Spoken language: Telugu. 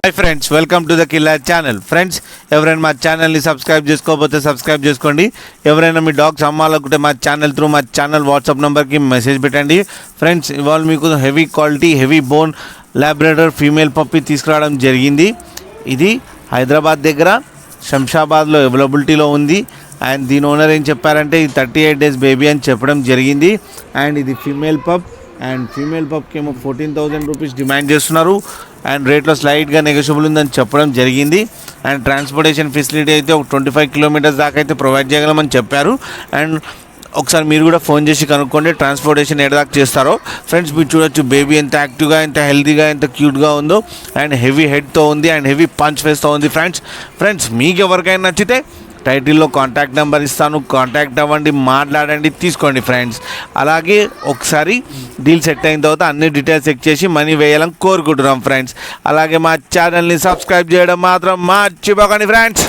Hi friends, welcome to the killer channel. Friends, ఎవరైనా మా ఛానల్ని సబ్స్క్రైబ్ చేసుకోకపోతే సబ్స్క్రైబ్ చేసుకోండి. ఎవరైనా మీ డాగ్స్ అమ్మాలనుకుంటే మా ఛానల్ వాట్సాప్ నెంబర్కి మెసేజ్ పెట్టండి. ఫ్రెండ్స్, ఇవాళ మీకు heavy quality heavy bone labrador female puppy తీసుకురావడం జరిగింది. ఇది హైదరాబాద్ దగ్గర శంషాబాద్లో అవైలబిలిటీలో ఉంది. అండ్ దీని ఓనర్ ఏం చెప్పారంటే ఇది 38 days బేబీ అని చెప్పడం జరిగింది. అండ్ ఇది ఫీమేల్ పప్. అండ్ ఫీమేల్ పప్కి ఏమో 14,000 రూపీస్ డిమాండ్ చేస్తున్నారు. అండ్ రేట్లో స్లైట్గా నెగోషియబుల్ ఉందని చెప్పడం జరిగింది. అండ్ ట్రాన్స్పోర్టేషన్ ఫెసిలిటీ అయితే ఒక 25 kilometers దాకా అయితే ప్రొవైడ్ చేయగలమని చెప్పారు. అండ్ ఒకసారి మీరు కూడా ఫోన్ చేసి కనుక్కోండి ట్రాన్స్పోర్టేషన్ ఎడదాకా చేస్తారో. ఫ్రెండ్స్, మీరు చూడొచ్చు బేబీ ఎంత యాక్టివ్గా, ఎంత హెల్తీగా, ఎంత క్యూట్గా ఉందో. అండ్ హెవీ హెడ్తో ఉంది అండ్ హెవీ పంచ్ ఫేస్తో ఉంది. ఫ్రెండ్స్ మీకు ఎవరికైనా నచ్చితే టైటిల్లో కాంటాక్ట్ నెంబర్ ఇస్తాను, కాంటాక్ట్ అవ్వండి, మాట్లాడండి, తీసుకోండి ఫ్రెండ్స్. అలాగే ఒకసారి డీల్ సెట్ అయిన తర్వాత అన్ని డీటెయిల్స్ చెక్ చేసి మనీ వేయాలని కోరుకుంటున్నాం ఫ్రెండ్స్. అలాగే మా ఛానల్ని సబ్స్క్రైబ్ చేయడం మాత్రం మర్చిపోకండి ఫ్రెండ్స్.